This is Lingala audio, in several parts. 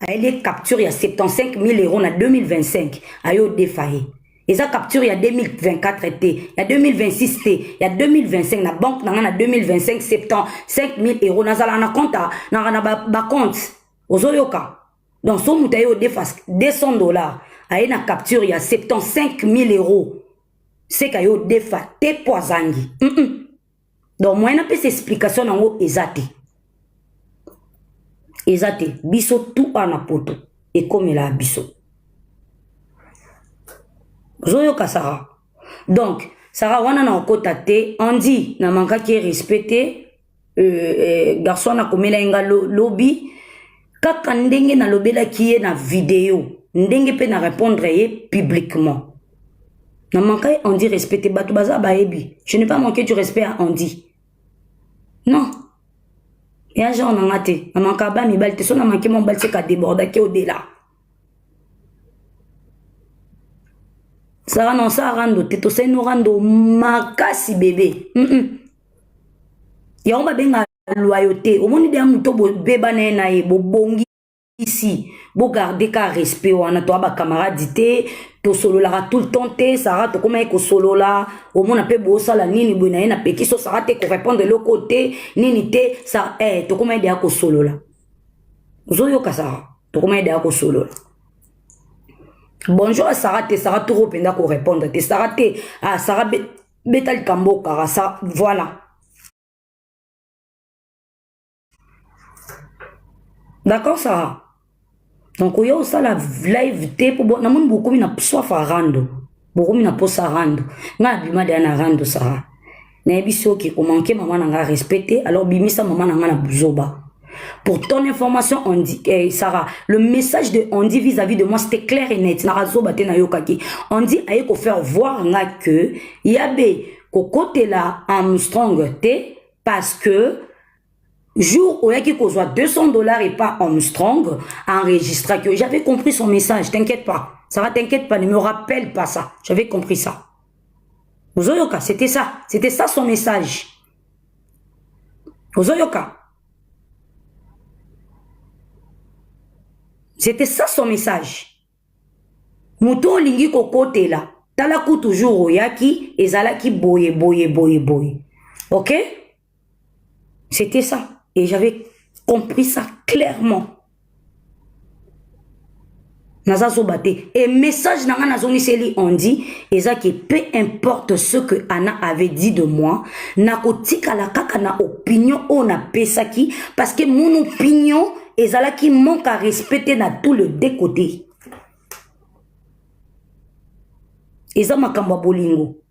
Elle est capture, il y a 75 000 euros en 2025. Elle a défaillé. Et ça capture, il y a 2024, il y a 2026, il y a 2025. La banque, il y a 2025, 75 000 euros. Dans la compte, dans la compte. Ozoyoka. Donc, si vous avez 200 $, elle a capture, il y a 75 000 euros. C'est qu'il y a défaillé. Poisangui. Donc, moi, je n'ai pas cette explication dans vos exaté. Exaté. Biso tout en apoto. Et comme il a biso. Zoyoka Sarah. Donc, Sarah, wana na okota te, on dit, na manka qui est respecté, garçon na komela inga lobby, kaka ndenge na lobela qui est na vidéo, ndenge pe na répondre publiquement. Na manka on dit respecter batu baza baebi. Je n'ai pas manqué du respect à Andy. Non. Et un jour on a maté. Na manka ba mi balte, so na manqué mon balte ka déborda qui au-delà. Ça non ça rando teto c'est no rando makasi bébé. Ya on va benga loyauté. Au monde de muto bo beba na e bo bongi ici. Bo garder ka respect wana to ba camarade té to solo la tout le temps té Sarah to comment ko solo la au monde pe bo sala nini bo na peki so Sarah té ko répondre de l'autre côté nini té ça to comment de ko solo la. Zoyo ka Sarah to comment de ko solo la. Bonjour à Sarah, t'es Sarah tout penda qu'on répondre. T'es Sarah t'es ah Sarah Betal Kambo Kara ça voilà. D'accord Sarah. Donc il y a aussi la live t'es pour bon namun beaucoup mina soif à rando. Beaucoup mina posa rando. Nga bima de na rando Sarah. Na biso qui manquer maman nga respecter alors bimisa maman nga na buzoba. Pour ton information, on dit, Sarah, le message de Andy vis-à-vis de moi, c'était clair et net. On dit, aïe, qu'on faire voir que, yabe, qu'au côté là, Armstrong, parce que, jour où il y a qui soit 200 $ et pas Armstrong, enregistré que j'avais compris son message, t'inquiète pas. Sarah, t'inquiète pas, ne me rappelle pas ça. J'avais compris ça. Ozoyoka, c'était ça son message. Ozoyoka. C'était ça son message. Mouton lingi kokote là. Talaku toujours oyaki ezalaki boye. Ok? C'était ça. Et j'avais compris ça clairement. Nazazo bate. Et message nanga nazongi seli on dit ezaki peu importe ce que Anna avait dit de moi, nakotika la kaka na opinion on a pesaki parce que mon opinion ezalaki manque à respecter dans tous les deux côtés. Eza makamba bolingo.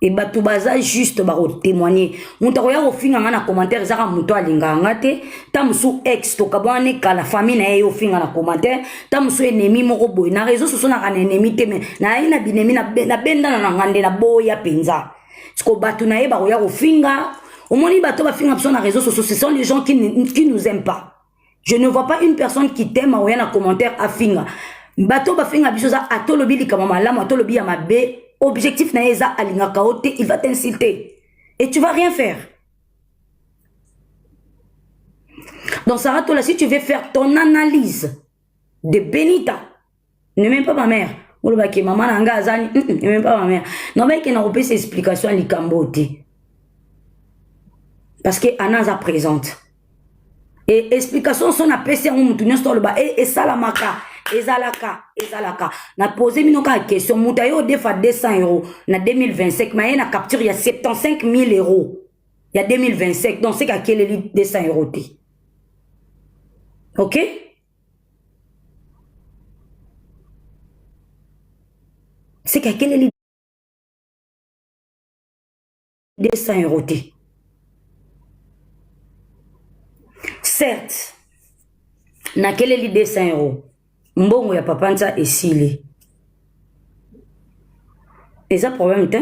Et batu baza juste ba témoigner. Muta koya ofinga na commentaire zaka muto alinga ngate, tamsu ex to kabane kala famille na yo finga na commentaire, tamsu ennemi moko boy na réseau sociaux na kana ennemi te mais na ina binemi na benda na ngande na boya penza. Sko batu na ba koya ofinga, au moni bato ba finga sur na réseaux sociaux, ce sont les gens qui nous aiment pas. Je ne vois pas une personne qui t'aime à na commentaire à finga. Bato ba finga bisoza atolobi likama malamu atolobi ya mabe. Objectif na eza alinga kaote, il va t'insulter. Et tu vas rien faire. Donc Sarah Tola, si tu veux faire ton analyse de Benita, ne même pas ma mère. Maman nanga azani, ne même pas ma mère. Non mais qu'il n'a pas ces explications à l'ikambote. Parce que Anna est présente. Et explication son apprécié à mon tournoi sur le bas et ça la maka. Ezalaka. Na posé une question. Moutayo defa 200 € na 2025. Mais na capture il y a 75 000 €. Il y a 2025. Donc c'est qu'à quel est 200 €. Ok? C'est qu'à quel est 200 €. Certes, na quel est 200 €. Mbongo ya papa nza esili. Eza problème te?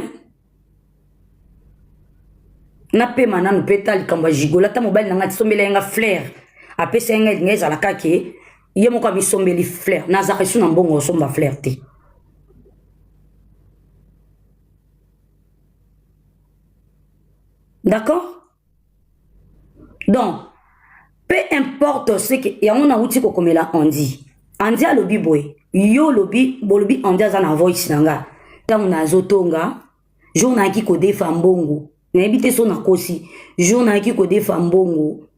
Na pe mananu peta likamba jigola ta mobile nanga sombela nga flair. Apesa nga ngeza la kake ye moko mi sombeli flair. Na za resu na mbongo somba flair te. D'accord? Donc peu importe ce que et on a outil ko komela Andi a lobi boy yo lobi bolobi Andi azana voice nanga tango na zotonga jour na ki ko defa mbongo na ebite so na kosi jour na ki ko defa mbongo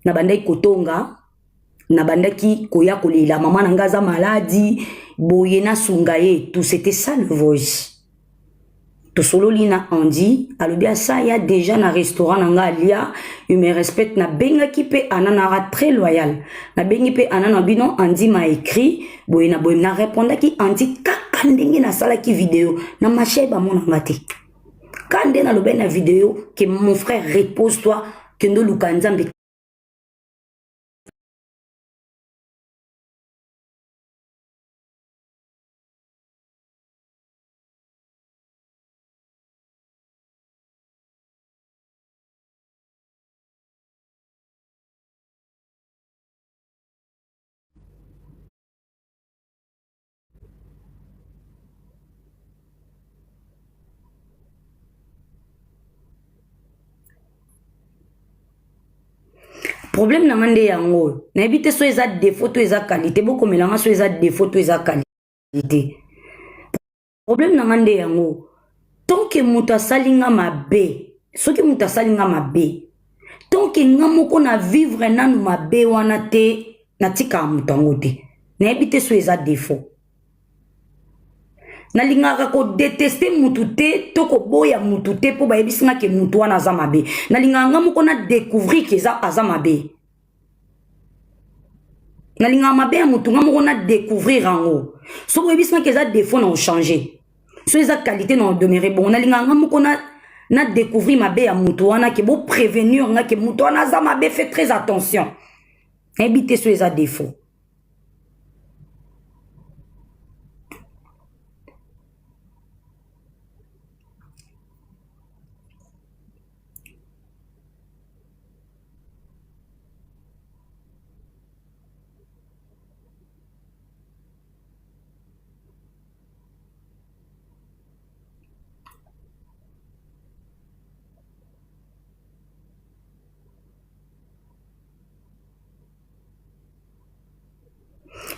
na bandai kotonga na bandaki koya kolila mama nanga za maladi boye na sunga ye tout c'était ça le voice. To solo lina Andi alobi ça ya déjà na restaurant nanga lia il me respecte na benga ki pe anana très loyal na bengi pe anana bino Andi m'a écrit boye na répondre ki Andi kaka ndenge na sala ki vidéo na maché ba mona ngate kande na lobe na vidéo que mon frère repose-toi que ndo lukanzambe. Problème na ngande yango na ebite so eza défaut to eza qualité boko melanga so eza défaut to eza qualité. Problème na ngande yango tant que muta salinga mabe soki muta salinga mabe tant que ngamoko na vivre nanu mabe wana te na tika mutango te na ebite so eza défaut. Na lingaka ko détester mutu te to ko boya mutu te po ba ebisinga ke mutu wana za mabe na linganga moko na découvrir ke za aza mabe na linganga mabe ya mutu ngamoko na découvrir ango so ko ebisinga ke za défaut na changer so eza qualité na demeurer bon na linganga moko na découvrir mabe ya mutu wana ke bo prévenir nga ke mutu wana za mabe fait très attention ebite so eza défaut.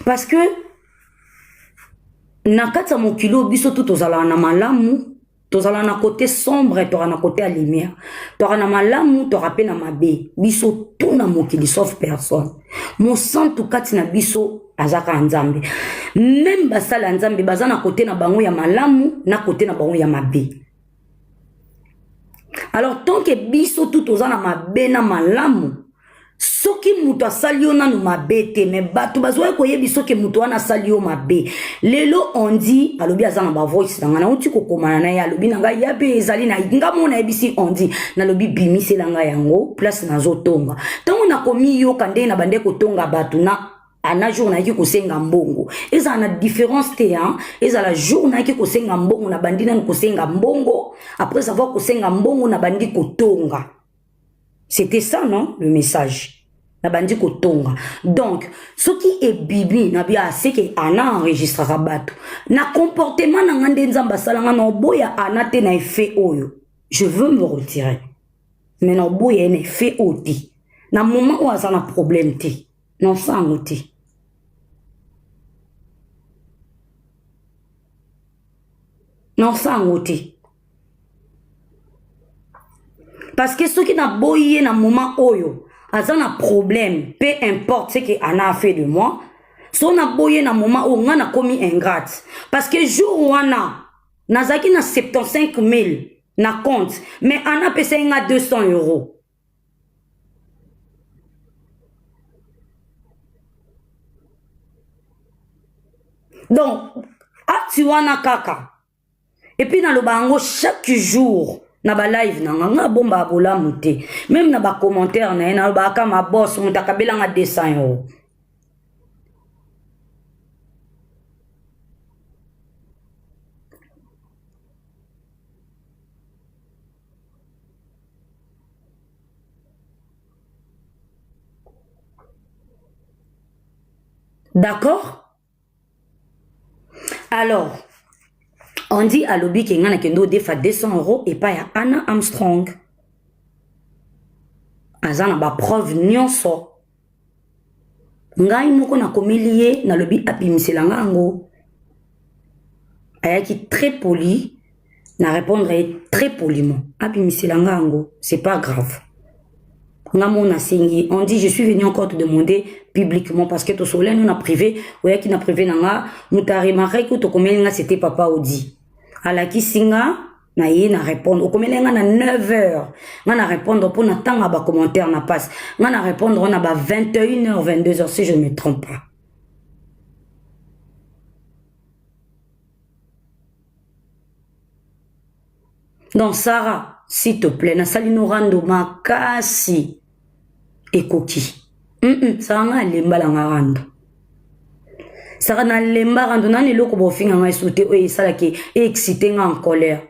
Parce que nakata mokilo biso tout tozala na malamu tozala na côté sombre to na côté à lumière to na malamu to rapé na mabe biso tout na mokili sauf personne mon sang tout kati na biso azaka nzambe même basala nzambe baza na côté na bango ya malamu na côté na bango ya mabe. Alors tant que biso tout tozala mabe na malamu soki mutu asali yo nanu mabe te me bato bazwa koyebi soki mutu wana asali yo mabe lelo Andi alobi aza na ba voice nanga na uti kokomana na ye alobi nanga ya pe ezali na nga mona yebisi Andi na lobi bimisela nga yango place nazotonga ntango nakomi yoka nde na bande kotonga bato na ana jour na yaki kosenga mbongo eza na différence te hein eza la jour na yaki kosenga mbongo na bandi na kosenga mbongo après avoir kosenga mbongo na bandi kotonga. C'était ça, non? Le message. Na bandi kotonga. Donc, ce qui est bibi, na bia c'est que ana enregistrera bato. Na comportement na ngande nzamba salanga na boya ana te na effet oyo. Je veux me retirer. Mais na boya na effet oti. Na moment où ça na problème te. Non ça ngoti. Non ça ngoti. Parce que ce qui n'a boyé dans le moment oyo, a un problème, peu importe ce qu'on a fait de moi, si on a boyé dans le moment où on a commis ingrate. Parce que jour où on a, nazaki na 75 000 na compte, mais on a payé 200 €. Donc, tu wana kaka. Et puis dans le bango, chaque jour, na ba live na nga bomba abola muté même na ba commentaire na ba ka ma boss mutakabela nga 200 €. D'accord? Alors on dit à l'obi qu'il y a un kendo defa 200 € et pas ya Anna Armstrong. Azana ba preuve nyonso. ngai moko na komelie na lobi abimisela ngango ayaki très poli na répondre très poliment abimisela ngango c'est pas grave ngamo na singi on dit je suis venu encore te demander publiquement parce que to soleil nous na privé oyaki na privé nanga mutari maré que to komelinga c'était papa odi alaki singa na ye na répondre okomelenga na 9h nga na répondre pour na tanga ba commentaire na passe nga na répondre on a ba 21h 22h si je ne me trompe pas. Donc Sarah s'il te plaît na salino rando makasi ekoki Sarah nga lemba la nga rando Sarah na lemba rando nani loko bofinga nga esouté oye salaki excité nga en colère.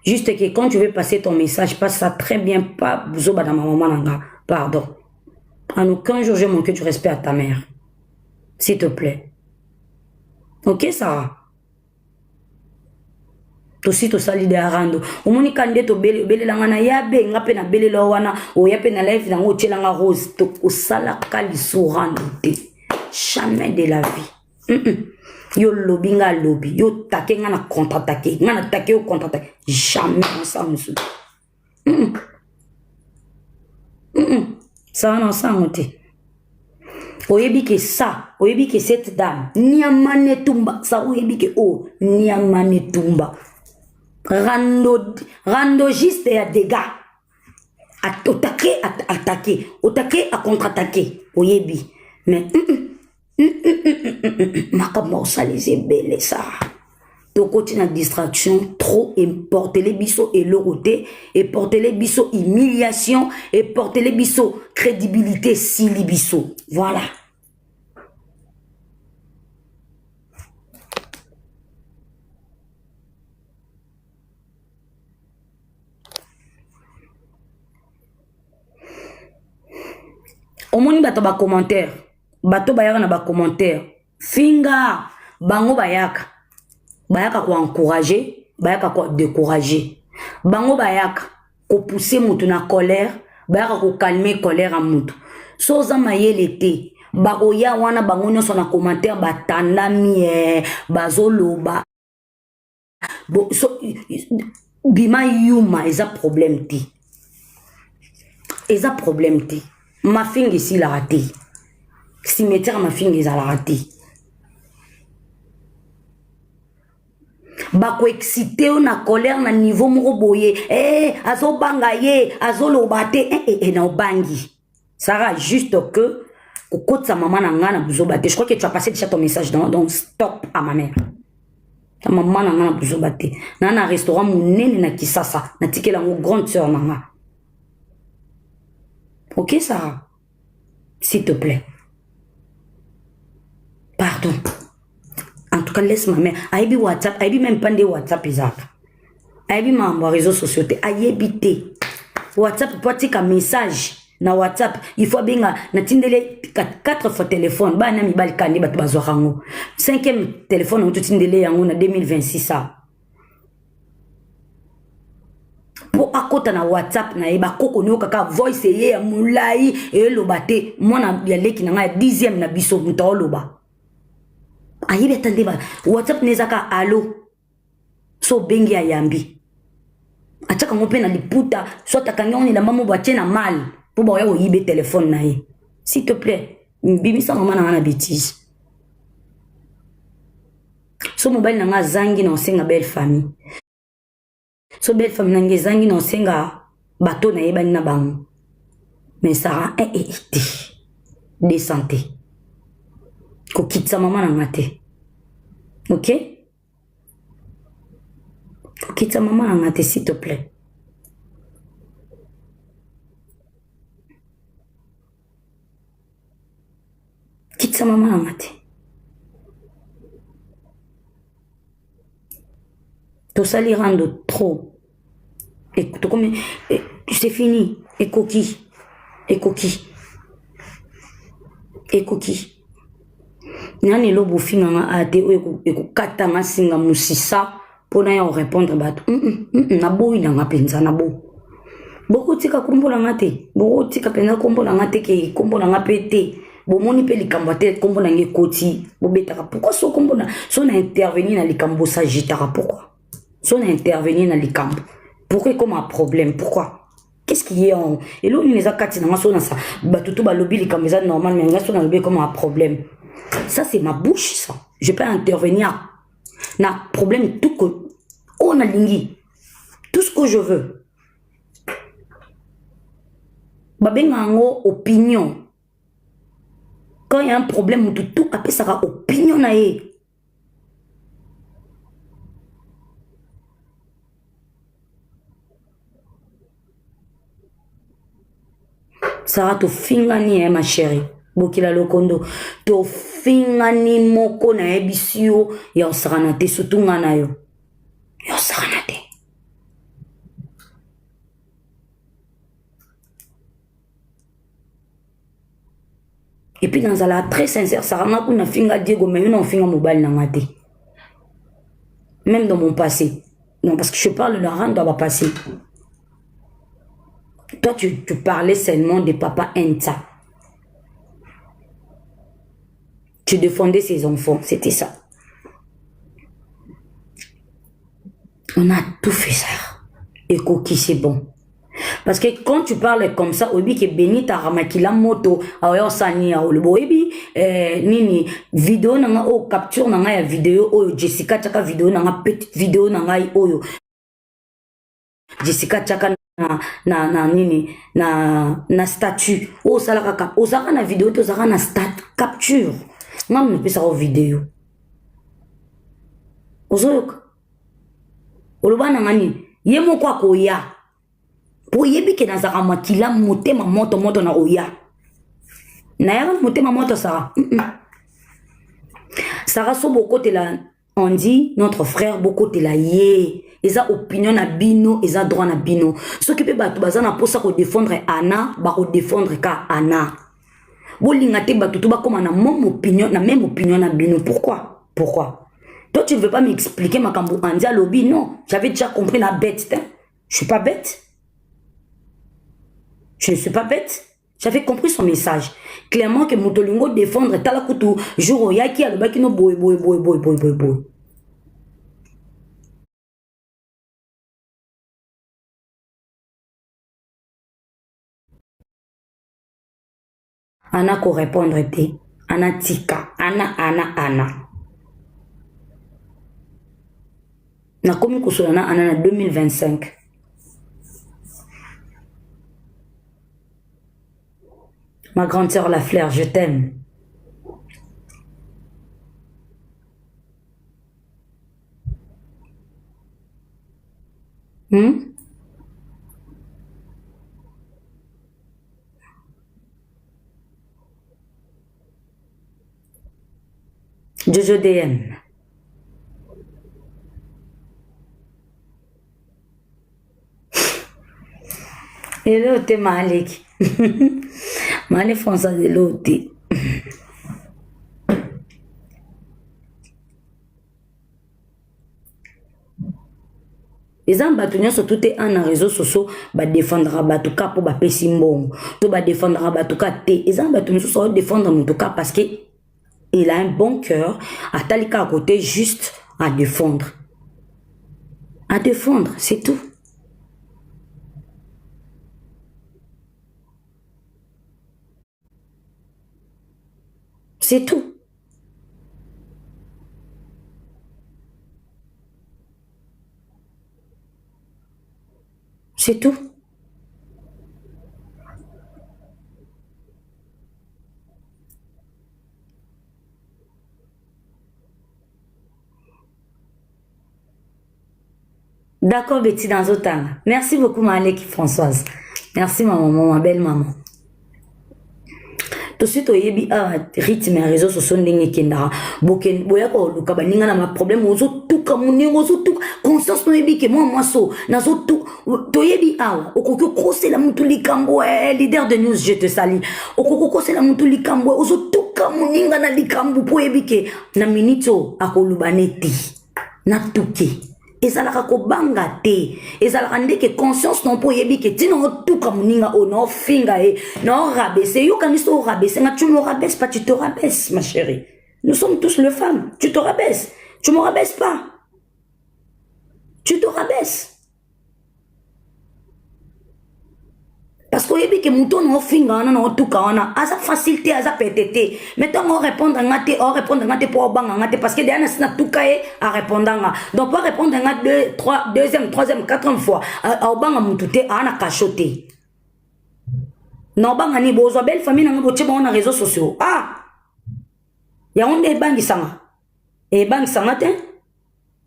Juste que quand tu veux passer ton message, passe ça très bien, pas zoba dans ma maman nanga. Pardon. En aucun jour, je manque du respect à ta mère. S'il te plaît. Ok, Sarah? Tosi to sali de arando. Omoni kande to bele langana yabe ngape na bele lawana o yape na life na ngo tshela nga rose to osala kali surando te. Jamais de la vie. Yo lobby nga lobby, yo take nga na contre-attaquer, nga na take yo contre-attaquer. Jamais ça monsieur. Ça non ça monter. Oyebi que ça, oyebi que cette dame, niamane tumba, ça oyebi que oh, niamane tumba. Rando juste à dégâts. Attaquer, à contre-attaquer. Oyebi. Mais makambo salise belle ça to côté na distraction trop importer les biso et l'oroté et porter les biso humiliation et porter les biso crédibilité si les biso voilà. Au moins bato ba commentaire bato bayaka na ba commentaire finga bango bayaka ko encourager bayaka ko décourager bango bayaka ko pousser mutu na colère bayaka ko calmer colère a mutu so za mayele te bako ya wana bango nyonso na commentaire batandami bazoloba bo so bima yuma eza problème te ma finga ici la raté. Cimetière ma fille les a raté. Bako excité on a colère na niveau moko boye azo bangaye azo lobate na bangi. Sarah juste que côté sa maman na ngana buzobate. Je crois que tu as passé déjà ton message donc stop à ma mère. Ta maman na ngana buzobate. Na restaurant monene na Kisasa na tikela ngo grande sœur nanga. OK Sarah? S'il te plaît. Pardon. En tout cas, laisse ma mère. Aïbi WhatsApp, aïbi même pas de WhatsApp, Isaac. Aïbi m'a envoyé réseaux sociaux. Aïbi té. WhatsApp, peut être un message. Na WhatsApp, il faut bien na tindele 4 fois téléphone. Ba na mi bal kandi bat bazorango. 5e téléphone on tindele yango na 2026 ça. Pour akota na WhatsApp na eba koko nyo kaka voice ye ya mulai e lobate mona ya leki na nga 10e na biso muta loba. Ayibe tande ba WhatsApp nezaka allo so bengi ya yambi ataka ngope na liputa soit takangoni la mamu boatie na mal pour ba yo yibe téléphone na ye s'il te plaît bimisa maman na bêtise so mobile na nga zangi na osenga belle famille so belle famille na ngezangi na osenga bato na yeba na bango mais ça a été de santé ko kitsa maman na ngate. OK? Ko kitsa maman na ngate s'il te plaît. Kitsa maman na ngate. To sali rando trop. Écoute comme c'est fini et coquille. Nani lobo finga nga ate eko kata nga singa musisa pona ya répondre bato na boyi na nga penza na bo boko tika kombola nga te boko tika penza kombola nga te ke kombola nga pete bomoni pe likambo te kombo na nge koti bobetaka pourquoi so kombo na so na intervenir na likambo s'agitara pourquoi so na intervenir na likambo pourquoi comme un problème pourquoi qu'est-ce qui est en et là on les a kati na so na ça batutu ba lobby likambo ça normal mais ngaso na lobby comme un problème ça c'est ma bouche ça je peux intervenir na problème tout que on a lingi tout ce que je veux babenga ngo opinion. Quand il y a un problème, tout après ça va opinion nae. Ça va te fingani ma chérie. Bokila lokondo to fingani moko na ebisio ya osaranate surtout ngana yo. Ya osaranate. Et puis dans la très sincère, ça rend qu'on a finga Diego, mais on a finga mobile dans ma tête. Même dans mon passé. Non, parce que je parle de la rente dans ma passé. Toi, tu parlais seulement de papa Enta. Tu défendais ses enfants, c'était ça. On a tout fait ça. Et Coquille, c'est bon. Parce que quand tu parles comme ça, obi ke Béni Taramakila moto, ayo sani ya olobo obi nini vidéo nanga o capture nanga ya vidéo oyo Jessica Chaka vidéo nanga petite vidéo nanga oyo Jessica Chaka na nini na statut o salaka cap o saka na vidéo to saka na stat capture ngam ne pesa o vidéo ozoyoka oloba nanga ni yemo kwa koya po yebi ke nazaka makila motema moto na oya na yaka motema moto ça Sarah so bokote la on dit notre frère bokote la ye eza opinion na bino eza droit na bino ce qui peut batu bazana posa ko défendre Anna ba ko défendre ka Anna bolinga te batu to ba koma na même opinion na bino pourquoi toi tu ne veux pas m'expliquer makambo andi a lobby non j'avais déjà compris la bête hein? Je suis pas bête. Je ne suis pas bête. J'avais compris son message. Clairement que Motolingo défendre Talakutu jour yaki a le bakino boy. Anna ko répondre te. Anna tika. Anna. Na komi kusolana Anna 2025. Ma grande sœur La Fleur, je t'aime. Jojo DM. Hello, t'es Malik. Malik François de l'autre. Les gens battu surtout un réseau social ba défendre batuka pour ba pesimbongo to ba défendre batuka té les gens battu sur défendre mutuka parce que il a un bon cœur à talika à côté juste à défendre c'est tout. C'est tout. C'est tout. D'accord, Betty dans Zotanga. Merci beaucoup, ma Aleki Françoise. Merci, ma maman, ma belle maman. Tout de suite, oyebi a rythme et réseaux sociaux ndenge kendara. Boken boya ko luka baninga na ma problème ozo tuka muningo ozo tuka conscience no yebi ke moi so nazo tu toyebi awa okoko kose la mutu likambo leader de news je te salue okoko kose la mutu likambo ozo tuka muninga na likambo po yebi ke na minito akolubaneti na tuki ezalaka kobanga te ezalaka ndeke conscience non po yebi ke tina otuka muninga o no finga e no rabaisser yo quand so rabaisser nga tu me rabaisses pas tu te rabaisses ma chérie nous sommes tous les femmes tu te rabaisses tu me rabaisses pas tu te rabaisses parce que yebi ke mouton no finga na no tuka wana asa facilité asa pétété mettons on répondre ngate pour banga ngate parce que derrière na tuka e à répondre nga donc pour répondre nga deuxième troisième quatrième fois au banga mutute ana cachoté non banga ni bozo belle famille na ngo tsheba na réseaux sociaux ya onde bangi sanga e bangi sanga te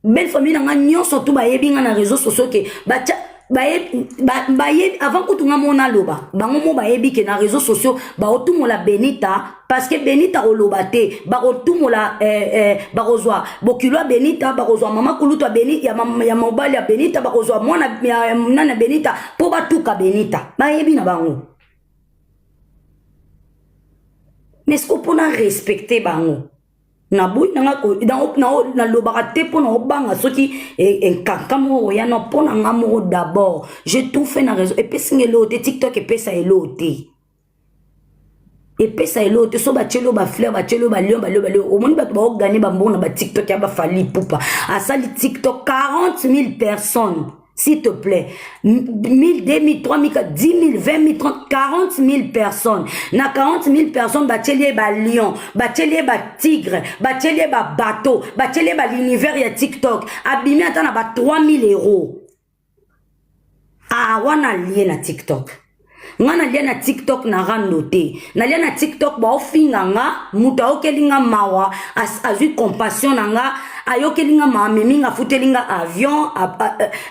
belle famille na nyonso tout ba yebi nga na réseaux sociaux ke bacha avant que tu mona loba bango mo ba yebi ke na réseaux sociaux ba otumola Benita parce que Benita olobate ba otumola ba rozwa bokilo Benita ba rozwa mama kuluto Benita ya mobali ya Benita ba rozwa mwana nana Benita po ba tuka Benita ba yebi na bango mais est-ce qu'on peut respecter bango na boui na ko na lobaka te po na obanga soki en kakamo ya no po na ngamo d'abord j'ai tout fait na réseau et puis singelo te TikTok et puis ça elote et puis ça elote so ba chelo ba fleur ba chelo ba lion au monde ba gagner ba mbona ba TikTok ya ba fali poupa a sali TikTok 40 000 personnes s'il te plaît 1000 2000 3000 10 000 20 000 30 40 000 personnes na 40 000 personnes batelie ba lion batelie ba tigre batelie ba bateau batelie ba l'univers ya TikTok abimi atana ba 3 000 €. Wana lié na TikTok ngana lié na TikTok na ranoté na lié na TikTok ba ofinga nga muta okelinga mawa azui compassion nga ayokelinga mameminga futelinga avion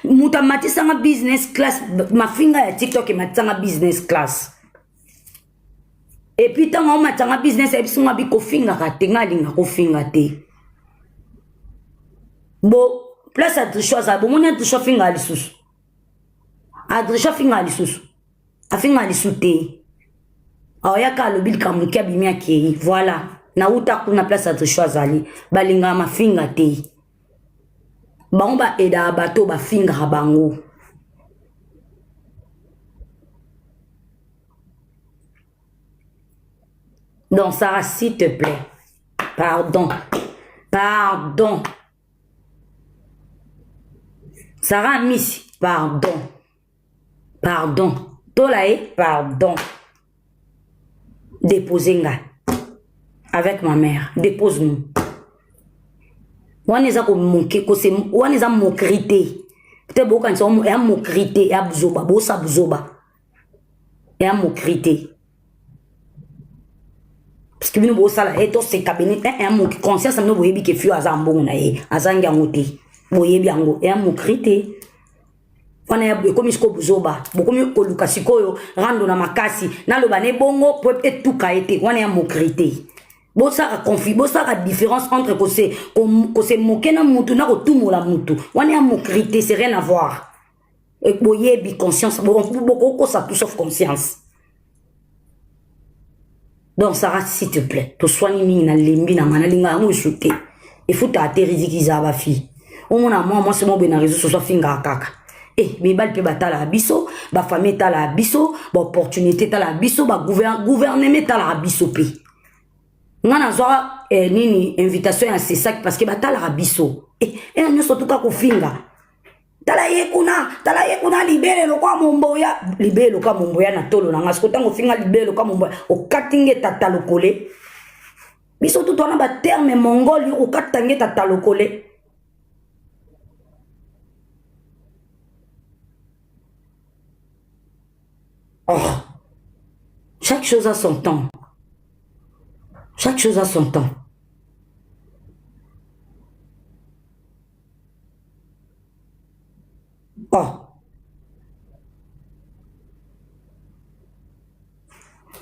muta matisanga business class mafinga ya TikTok e matisanga business class et puis tanga matanga business e bisunga biko finga katenga linga ko finga te bo place à choisir bo mona tu finga lisusu adresha finga lisusu afinga lisute ayaka lobil kamuki abimi akei voilà na uta kuna place à choisir balinga mafinga te bango ba eda bato ba finga bango donc Sarah s'il te plaît pardon Sarah Miss pardon Tolae pardon déposez nga avec ma mère dépose-nous on est à moquer on est à moquer peut-être beaucoup quand on est à moquer et à bouzoba bossa bouzoba et à moquer parce que nous bossa là et tout c'est cabinet et à moquer conscience nous voyez bien que fio azambon na e azangi ngote voyez bien ngo et à moquer wana ya comme isko buzoba bokomi ko lukasikoyo rando na makasi na lobane bongo po etuka ete wana ya mokrité bosa a différence entre ko se moquer na mutu na ko tumola mutu wana ya mokrité c'est rien à voir et boye bi conscience beaucoup ça tout sauf conscience donc Sarah s'il te plaît to soigner mingi na lembi na ngana linga mo shooter il faut t'atterriser za ba fi au mona moi c'est mon ben réseau social finga kaka mais bal pe batala biso ba famille tala biso ba opportunité tala biso ba gouvernement tala biso pe ngana zwa nini invitation à c'est ça parce que batala biso on surtout ka ko finga tala ye kuna libere lo kwa momboya na tolo na ngasko tango finga libere lo kwa momboya o katinge tatalo kole biso tout on a ba terme mongol o katange tatalo kole. Oh, chaque chose a son temps. Chaque chose a son temps. Oh.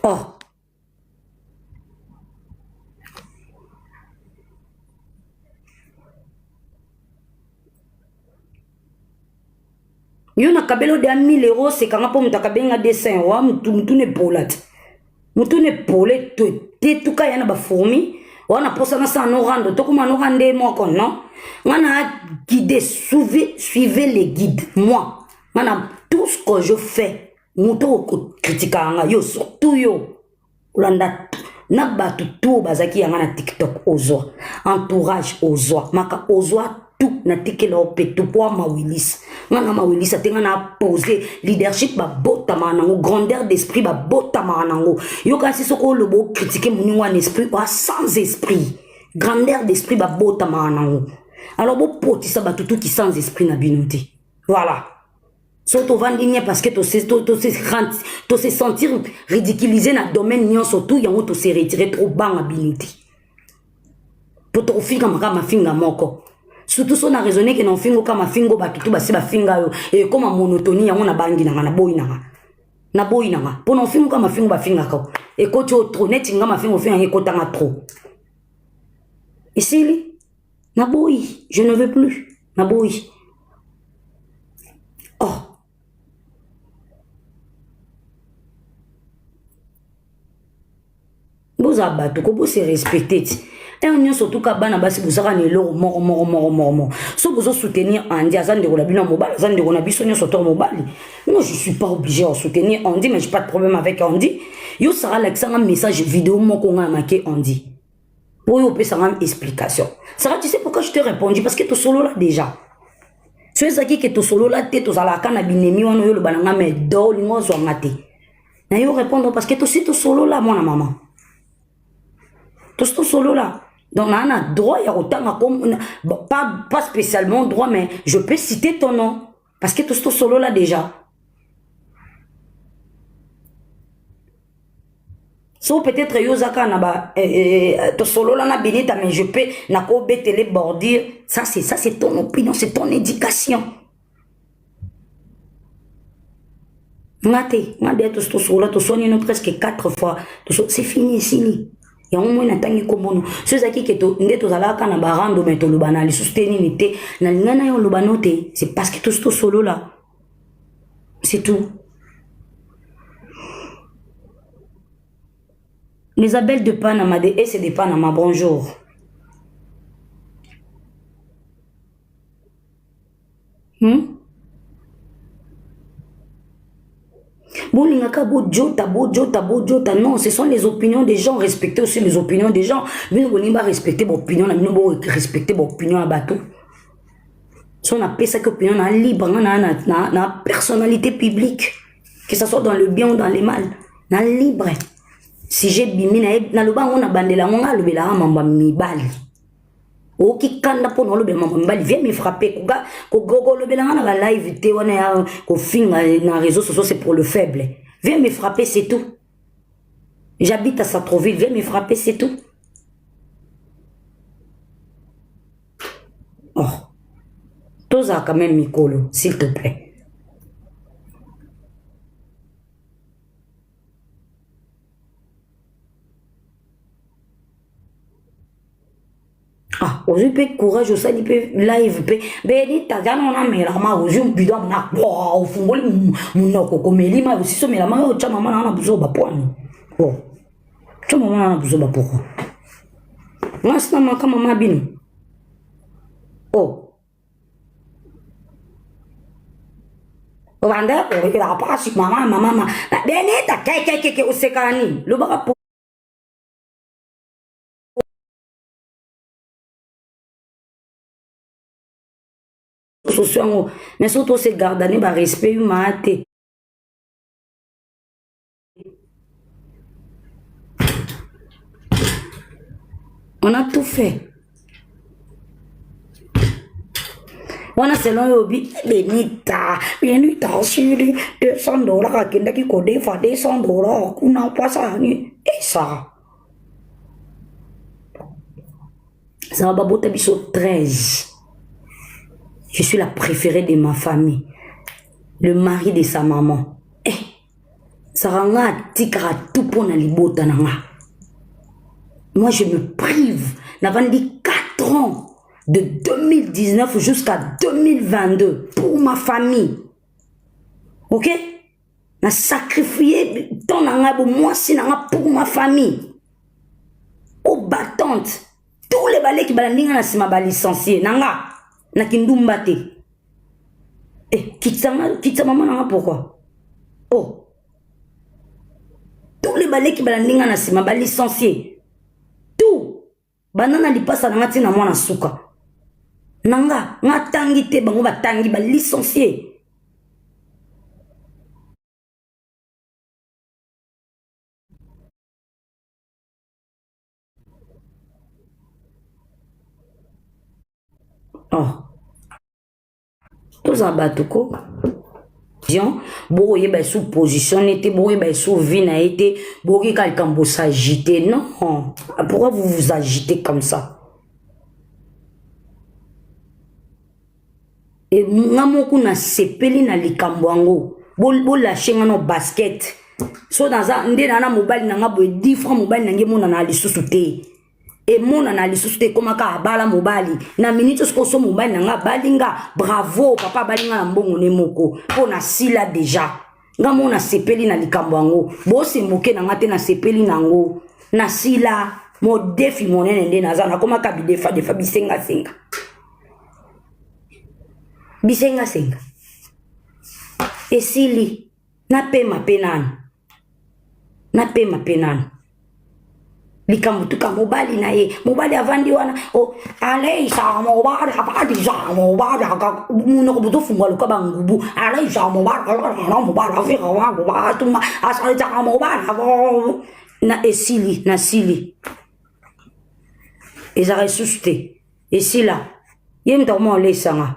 Oh. Yo na kabelo de 1000 €, c'est quand on t'a kabenga dessin wa mutu ne polat. Mutu ne polet te tuka yana ba fourmi, On a posé ça en orando, tout comme en orandé, moi, non? On a guidé, suivez les guides. Moi, on a tout ce que je fais. Mouto critique yo, surtout yo. Olanda, na batu tout bazaki yanga na TikTok ozo. Entourage ozo. Maka ozo tout na tikela opetu po ma Willis. Ngana ma Willis atenga na poser leadership ba bota manango, grandeur d'esprit ba bota manango. Yo kasi soko le bo critiquer muni wan esprit ba sans esprit. Grandeur d'esprit ba bota manango. Alors bo poti sa ba tout qui sans esprit na binouti. Voilà. Surtout venir parce que tu se sentir ridiculisé dans le domaine nion surtout y a tu se retirer trop bas en binouti. Pour te faire comme ma finga moko. Surtout si on a raisonné que non fingo comme fingo ba kitu ba si ba finga yo et comme monotonie ya on bangi na boy na boy na pour non fingo comme fingo ba finga ko et ko tu trop net nga ma fingo finga ko tanga trop. Ici na boy je ne veux plus na boy. Oh. Vous avez tout se respecter. Et on y surtout qu'à bana basi vous avez l'eau mort. Si vous soutenir Andy, azan de rolabino mobile, azan de rolabino sur ton mobile. Moi je suis pas obligé de soutenir Andy, mais j'ai pas de problème avec Andy. Yo sera un message vidéo mon qu'on a marqué Andy. Pour yo peut ça une explication. Sarah, tu sais pourquoi je te répondu parce que tu solo là déjà. Tu es qui que tu solo là tête aux alaka na binemi on yo le bananga mais do lingo zo ngate. Na yo répondre parce que tu sais tu solo là mon maman. Tout ce solo là. Donc, on a droit, il y a autant comme, pas spécialement droit, mais je peux citer ton nom. Parce que tout ce solo là déjà. So peut-être Yosaka n'a tout solo là n'a bénita, mais je peux n'a pas télé bordir. Ça c'est ton opinion, c'est ton éducation. Ngate tout ce solo là, tout sonne presque 4 fois. C'est fini. Il y a un moment où comme ceux qui sont là quand on rando mais to lubana li soutenir nité na ngana yo lubanote c'est parce que tout ce solo là c'est tout. Isabelle de Panama de S de Panama bonjour. Non, ce sont les opinions des gens. Respectez aussi les opinions des gens. Mais on va respecter vos opinions, on va respecter vos opinions à bateau. Si on appelle ça qu'opinion libre, on a personnalité publique, que ce soit dans le bien ou dans le mal, on a libre. Si j'ai bimi na le bas on a bandé la on a le bela mamba mi bali. O ki kanda po no lobe mamba mbali viens me frapper ko gogo lobe la na live te wana ko finga na réseaux sociaux c'est pour le faible. Viens me frapper c'est tout. J'habite à Sartreville, viens me frapper c'est tout. Oh. Toza quand même Mikolo, s'il te plaît. Ah, aujourd'hui, courage, ça dit live, ben, t'as déjà on a mais la main aujourd'hui, bidon, na, wow, fungoli, mon coco, mais lima aussi, so, mais la main, tu as maman, on a besoin de poigne. Oh, tu as maman, on a besoin de pourquoi. Moi, c'est maman, comme maman, bin. Oh. Rwanda, il a pas si maman, ben, t'as quelqu'un au sécani, le bras pour. Mais surtout c'est garder le respect humain. On a tout fait. On a selon Yobi, Benita, sur $200, qui n'a qui code $200, qu'on n'a pas ça. Et ça. Ça va botter biso 13. Je suis la préférée de ma famille. Le mari de sa maman. Eh, ça rend tikara tout pour na libota nanga. Moi, je me prive. N'avant dit 4 ans, de 2019 jusqu'à 2022, pour ma famille. Ok? Na sacrifié ton nanga pour moi, si nanga pour ma famille. Au bâton, compte. Tous les balais qui balandinga na sima ba licencié. Nanga. Na kindumba te. Eh, kitsa maman nanga pourquoi? Oh. Tous les balais qui balandinga na sima ba licencié. Tout. Banana li passa nanga tina mwana suka. Nanga. Nga tangi te bango ba tangi ba licencié. Oh. Tous en batouko. Boye ba sous position était, boye ba sous vie na été, boye quelqu'un pour s'agiter. Non. Pourquoi vous vous agitez comme ça? Et ngamoku na sepeli na likambwango. Bo lâcher ngano basket. So dans ça, ndé na mobile na ngabo 10 francs mobile na ngemo na lisusu te. Et mon analyse te comme ka bala mobali na minute ce so mobali nga balinga bravo papa balinga na mbongo ne moko pona sila déjà nga mona sepeli na likambwango bo se moke na ngate na sepeli nango na sila mo défi monene ndé na za na comme ka bidefa defa bisenga senga esili na pema penana Likamutuka mobali na ye mobali avandi wana o aleisa mobali abadi za mobali aka muno ko butofu ngalo ka bangubu aleisa mobali afika wangu batuma asale za mobali na sili eza ressuscité esila yemta mo lesanga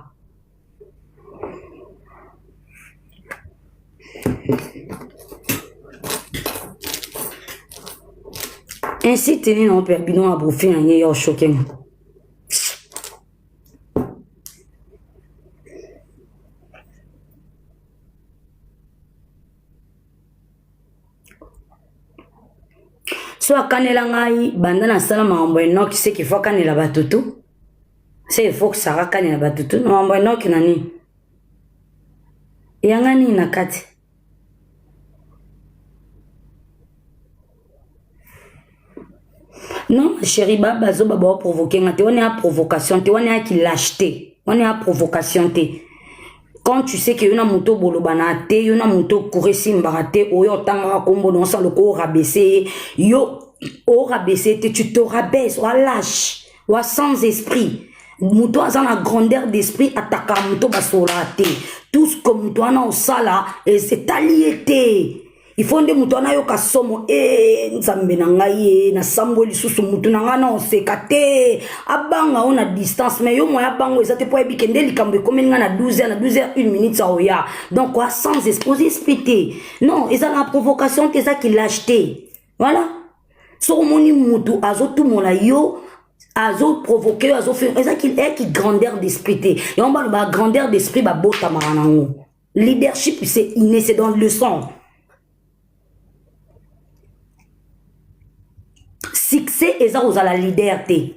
ainsi tenu non père bidon a bouffé un yo choqué. So akanela ngai banda na sala mambo eno qui sait qu'il faut kanela batutu. C'est il faut que ça kanela batutu no mambo eno qui nani. Yangani na kati. Non, chérie, baba, zo baba provoquer. On est à provocation, on est à qui l'acheter. On est à provocation. Quand tu sais que y a moto bolobana te, y a moto couressi mbarate, ou yo tanga kombo non sans le corps rabaissé, yo au rabaissé, tu te rabaisses, ou à lâche, ou à sans esprit. Moto a la grandeur d'esprit, attaque moto basolate. Tout ce que moto a au sala, et c'est allié. Il faut que mutu na yo kasomo nzambe na ngai na sambo lisusu mutu na ngana osekate abanga ona distance mais yo moya bango ezate po ebikende likambo komeni na 12h na 12h 1 minute ça oya donc quoi sans exposer spité non eza la provocation que ça qui l'acheter voilà so moni mutu azotu mona yo azo provoquer azo faire eza qui est qui grandeur d'esprit té et on ba grandeur d'esprit ba bota maranango leadership c'est inné c'est dans le sang. Succès, et ça, vous avez la leaderté.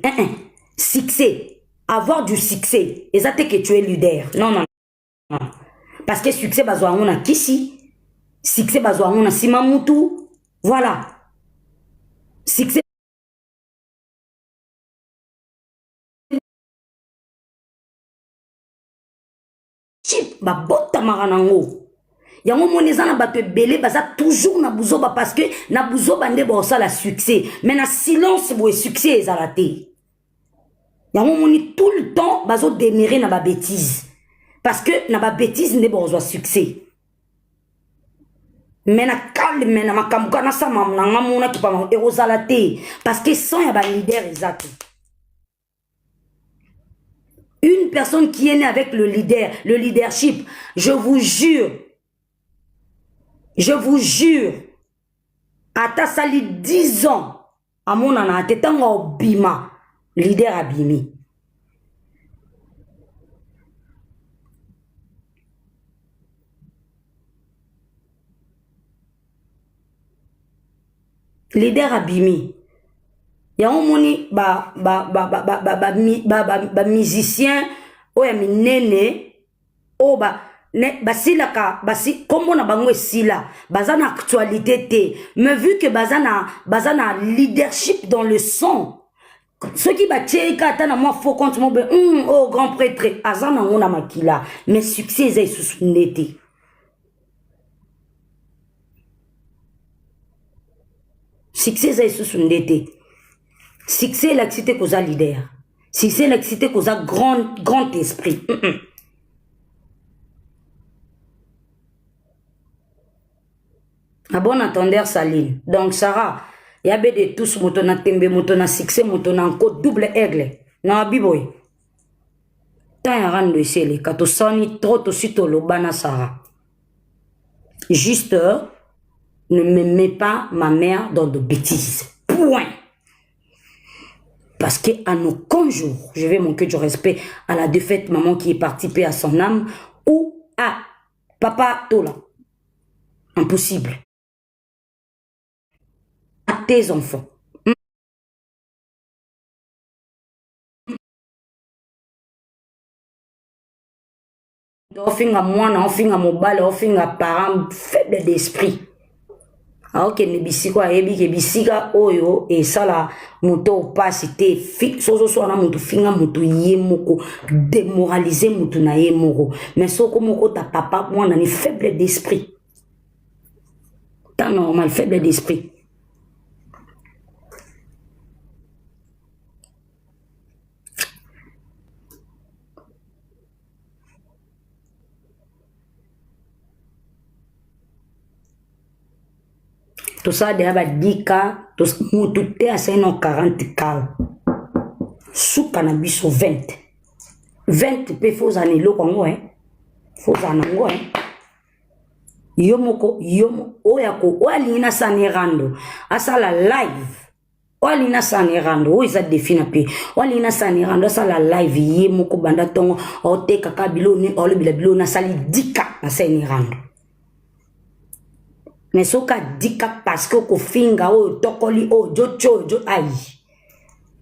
Succès, avoir du succès, et ça, que tu es leader. Non. Parce que succès, on a Kisi. Succès, on a Simamutu. Voilà. Succès. Ba bota maranango. Yango moneza na bato belé baza toujours na buzoba parce que na buzoba nde ba ça la succès mais na silence bo succès ezalate. Yango moni tout le temps bazo dénérer na ba bêtise parce que na ba bêtise nde ba succès. Mais na calme na makambuka na sama na ngamona ki pa ezalate parce que sans ya ba leader exact. Une personne qui est née avec le leadership, je vous jure, à ta sali 10 ans, à mon ana, t'étant au bima, leader abimi. Leader abimi. Ya moni ba musicien oya minene o ba sila ka basi kombo na bango sila bazana actualité te mais vu que bazana leadership dans le son Ce qui va tirer kata na moi faux compte mo be oh grand prêtre azana ngona makila mais succès est sous nete. Succès est sous nete. Succès la cité causa leader. Succès la cité causa grand esprit. A bon entendeur Saline. Donc Sarah, il y a de tous moto na tembe moto na succès moto na encore double aigle. Na biboy. Tant ya rando esele kato soni trop to sito lo bana Sarah. Juste ne me mets pas ma mère dans de bêtises. Point. Parce qu'à nos conjours, je vais manquer du respect à la défaite maman qui est partie paix à son âme ou à papa Tola. Impossible. À tes enfants. Ofinga mwana, ofinga mobile, ofinga parent faible d'esprit. Ok, ne bisika ebi ke bisika oyo e sala moto passe te sozo so na moto finga moto yemoko démoraliser moto na yemoko mais soko moko ta papa mwana ni faible d'esprit. Ta normal faible d'esprit. Tout ça déjà va 10K, tout est à 40K. Sous cannabis au 20. 20 peut faut années lo kongo hein. Faut anango hein. Yomoko yomo oyako oalina sanerando asala live. Oalina sanerando o isa defina pe. Oalina sanerando asala live yemoko banda tongo o te kaka biloni o le bilona sali 10K na sanerando. Mais ce cas dit parce que ko finga o tokoli o jocho jo aïe.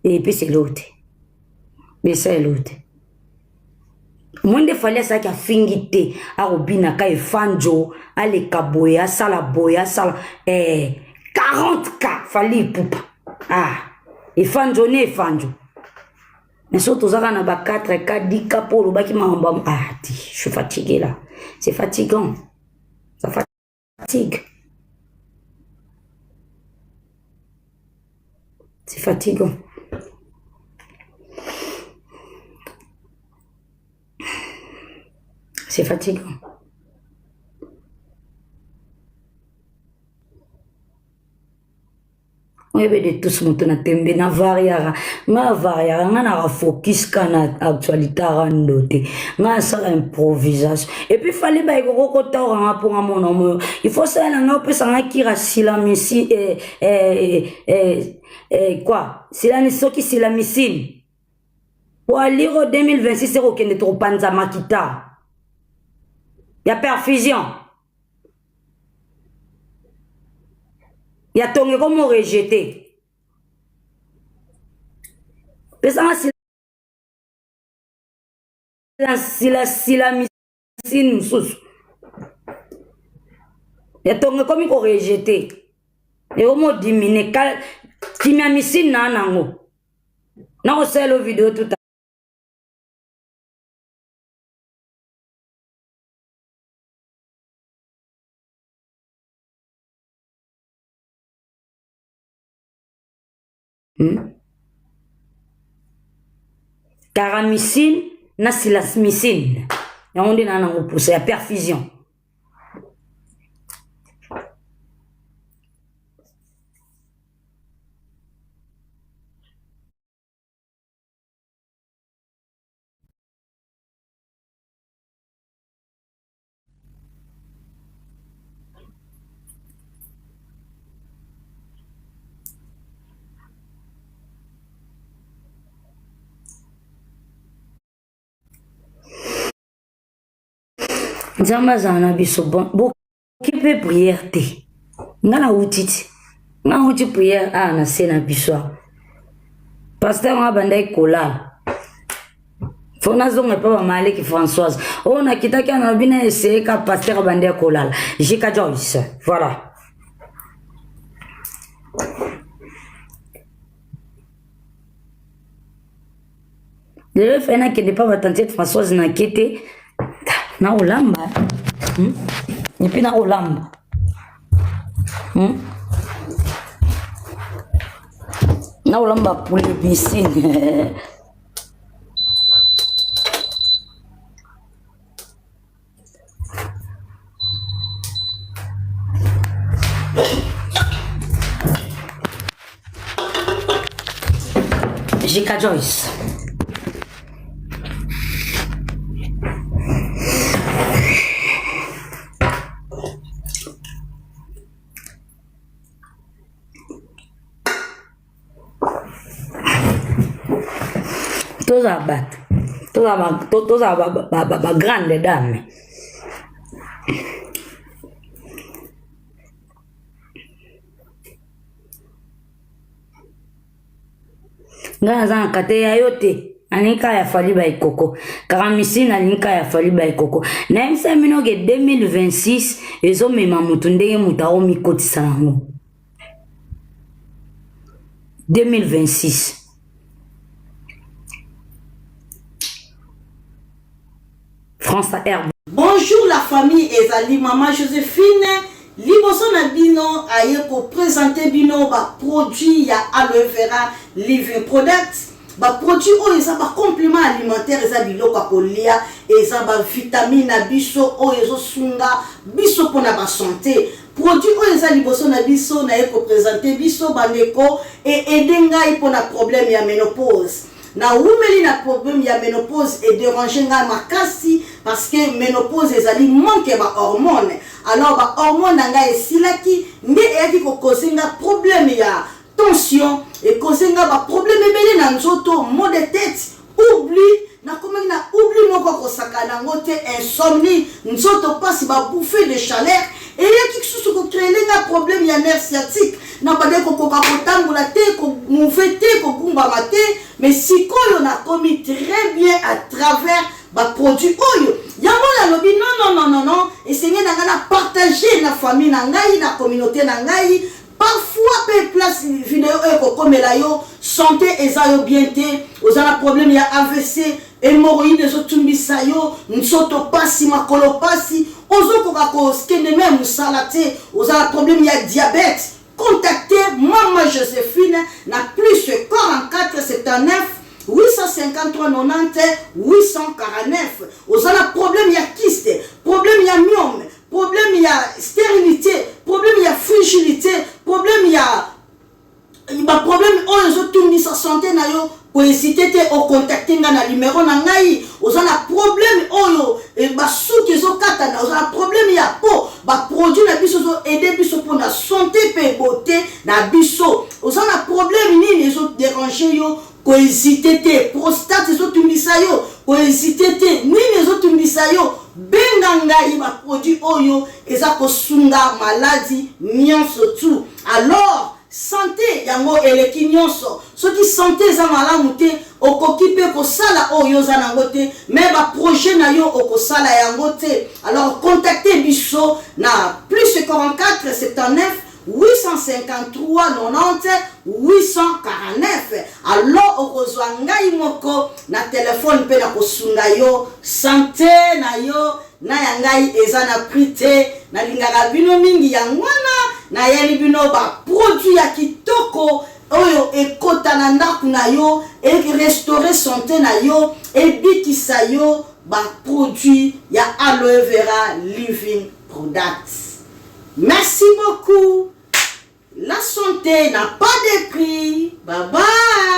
Et puis c'est l'autre. Mais c'est l'autre. Moi de fallait ça qui a fingité a robina ka e fanjo ale kaboya sala boya sala 40K fallait poupa. Ah, e fanjo ne fanjo. Mais surtout ça na ba 4K 10K pour le baki mamba. Ah, je suis fatigué là. C'est fatigant. Ça fatigue. C'est fatigant. C'est fatigant. On y avait de tous mon temps à tembe na variara. Ma variara, on a focus kana actualité randote. On ça improvisation. Et puis fallait ba iko kota oranga pour mon nom. Il faut ça na nga pesa nga kira silamisi quoi? Silamisoki silamisine. Pour aller au 2026 c'est aucun de trop panza makita. Il y a perfusion. Il y a ton comme rejeté. Si la missine sous. Il y a ton comme rejeté. Et au mot diminué. Qui m'a missine nanango. Non, c'est la vidéo tout à Caramicine, na silasmicine. Et on dit nanango poussé à perfusion. Nzamba zana biso bon qui peut prière te ngana utiti nga uti prière na sena biso pasteur nga bandai kolala fona zonga pa Maleki Françoise on a kitaki na bina essayer ka pasteur bandai kolala Jika Joyce voilà. Le fait na kende pas tante Françoise na kete na olamba. Et puis na olamba. Na olamba pour les piscines. J.K. Joyce. Tous à grande dame. Ngaza kate ya yote anika ya fali ba ikoko karamisi na linka ya fali ba ikoko na msa minoge 2026 ezo mema mutu ndenge mutao mikotisa nango 2026. France Air. Bonjour la famille ezali maman Joséphine liboso na bino aye ko présenter bino ba produit ya aloe vera living product ba produit o eza ba complément alimentaire eza biloko kolia eza ba vitamine na biso o ezo sunga biso pona ba santé produit o eza liboso na biso na ye ko présenter biso bandeko et edenga ipona problème ya ménopause. Na oumeli na problème ya ménopause et déranger nga makasi parce que ménopause ezali manque ba hormone. Alors ba hormone nga esilaki nde eyaki ko causer nga problème ya tension et causer nga ba problème ebele na nzoto, maux de tête, oubli na komaki na oubli moko ko sakana ngote insomnie, nzoto pasi ba bouffée de chaleur et yaki kisusu ko créer nga problème ya nerf sciatique. Na bade ko koka kotambola te ko mouver te ko gumbama te mais sikoyo na komi très bien à travers ba produit oyo yango na lobi non essayer na ngana partager na famille na ngai na communauté na ngai parfois pe place vidéo eko komela yo santé eza yo bien te ozala problème ya AVC hémorroïde ezotumbisa yo nsoto pasi makolo pasi ozokoka ko skene même musala te ozala problème ya diabète. Contactez Maman Joséphine na plus 44 79 853 90 849. Vous avez problème ya kyste, problème ya myome, problème ya stérilité, problème ya fragilité, problème ya problème oyo tout sa santé na yo pour hésiter au contacter na numéro na ngai. Vous avez problème oyo et ba souki zo katana, vous avez problème ya peau, ba produit na biso zo aider biso pour la santé pe beauté na biso. Vous avez problème ni les autres déranger yo ko hésiter te prostate zo tumisa yo ko hésiter te ni les autres tumisa yo benga ngai ba produit oyo eza ko sunga maladie nyonso tout. Alors santé yango eleki nyonso soki santé eza malamu te okoki pe kosala oyo oza nango te mais ba projet na yo okosala yango te. Alors contactez biso na plus 44 79 853 90 849. Alors okozwa ngai moko na téléphone pe na kosunga yo santé na yo na yangai eza na prix na lingaka bino mingi yangwana na yeli bino ba produit ya kitoko oyo ekota na ndaku na yo e restaurer santé na yo e bikisa yo ba produit ya aloe vera living products. Merci beaucoup. La santé n'a pas de prix. Bye bye.